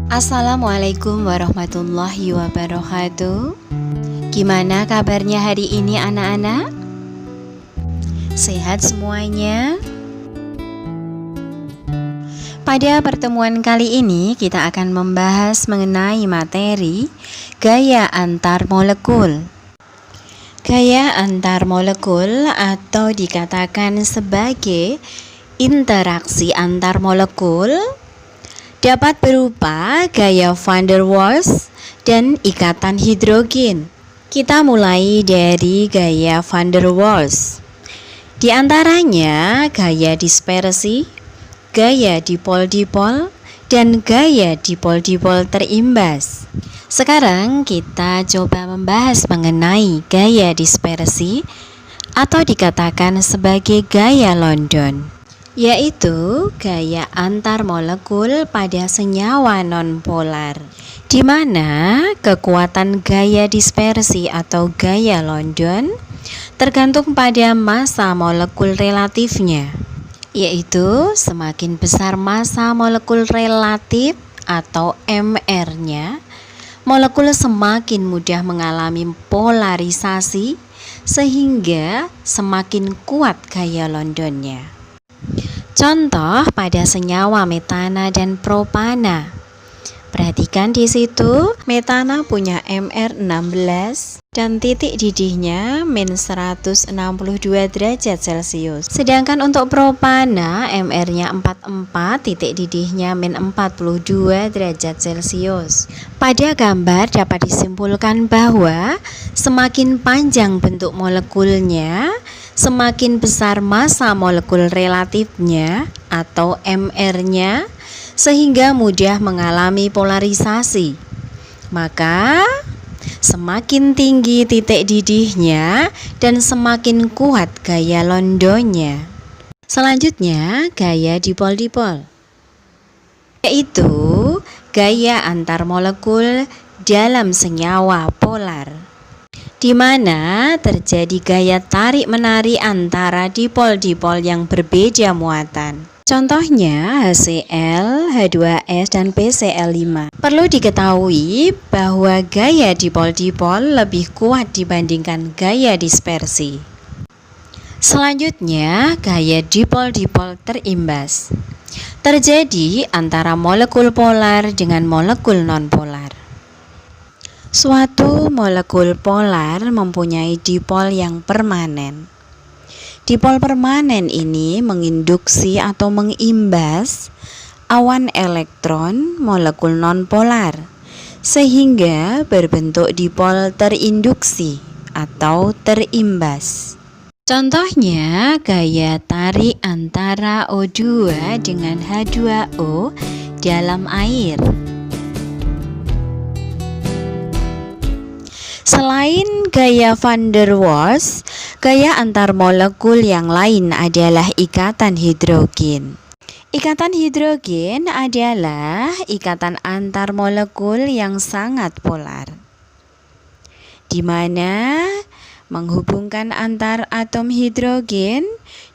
Assalamualaikum warahmatullahi wabarakatuh. Gimana kabarnya hari ini anak-anak? Sehat semuanya? Pada pertemuan kali ini kita akan membahas mengenai materi gaya antar molekul. Gaya antar molekul atau dikatakan sebagai interaksi antar molekul dapat berupa gaya van der Waals dan ikatan hidrogen. Kita mulai dari gaya van der Waals. Di antaranya gaya dispersi, gaya dipol-dipol, dan gaya dipol-dipol terimbas. Sekarang kita coba membahas mengenai gaya dispersi atau dikatakan sebagai gaya London, yaitu gaya antar molekul pada senyawa nonpolar, di mana kekuatan gaya dispersi atau gaya London tergantung pada massa molekul relatifnya, yaitu semakin besar massa molekul relatif atau MR-nya, molekul semakin mudah mengalami polarisasi sehingga semakin kuat gaya Londonnya. Contoh pada senyawa metana dan propana. Perhatikan di situ, metana punya MR16 dan titik didihnya min 162 derajat Celcius. Sedangkan untuk propana MR-nya 44, titik didihnya min 42 derajat Celcius. Pada gambar dapat disimpulkan bahwa semakin panjang bentuk molekulnya, semakin besar massa molekul relatifnya atau MR-nya, sehingga mudah mengalami polarisasi. Maka semakin tinggi titik didihnya dan semakin kuat gaya Londonnya. Selanjutnya gaya dipol-dipol, yaitu gaya antar molekul dalam senyawa polar, di mana terjadi gaya tarik-menarik antara dipol-dipol yang berbeda muatan. Contohnya HCl, H2S, dan PCl5. Perlu diketahui bahwa gaya dipol-dipol lebih kuat dibandingkan gaya dispersi. Selanjutnya, gaya dipol-dipol terimbas terjadi antara molekul polar dengan molekul nonpolar. Suatu molekul polar mempunyai dipol yang permanen. Dipol permanen ini menginduksi atau mengimbas awan elektron molekul nonpolar sehingga berbentuk dipol terinduksi atau terimbas. Contohnya gaya tarik antara O2 dengan H2O dalam air. Selain gaya van der Waals, gaya antar molekul yang lain adalah ikatan hidrogen. Ikatan hidrogen adalah ikatan antar molekul yang sangat polar, di mana menghubungkan antar atom hidrogen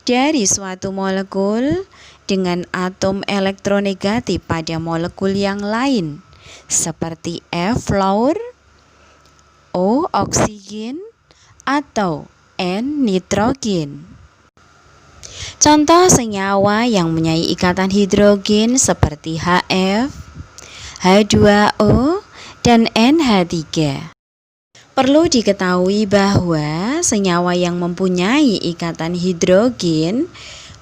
dari suatu molekul dengan atom elektronegatif pada molekul yang lain, seperti F fluor, O oksigen, atau N nitrogen. Contoh senyawa yang mempunyai ikatan hidrogen seperti HF, H2O, dan NH3. Perlu diketahui bahwa senyawa yang mempunyai ikatan hidrogen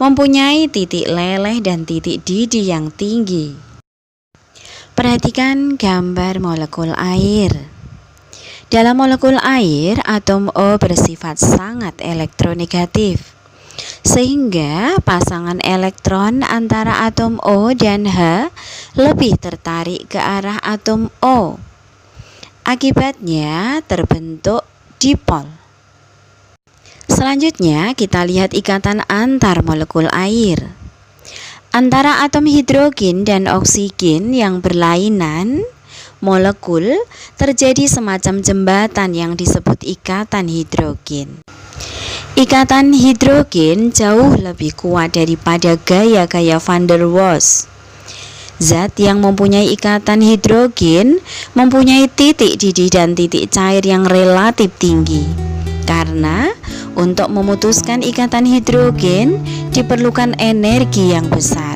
mempunyai titik leleh dan titik didih yang tinggi. Perhatikan gambar molekul air. Dalam molekul air, atom O bersifat sangat elektronegatif, sehingga pasangan elektron antara atom O dan H lebih tertarik ke arah atom O. Akibatnya terbentuk dipol. Selanjutnya kita lihat ikatan antar molekul air. Antara atom hidrogen dan oksigen yang berlainan molekul terjadi semacam jembatan yang disebut ikatan hidrogen. Ikatan hidrogen jauh lebih kuat daripada gaya-gaya van der Waals. Zat yang mempunyai ikatan hidrogen mempunyai titik didih dan titik cair yang relatif tinggi. Karena untuk memutuskan ikatan hidrogen diperlukan energi yang besar.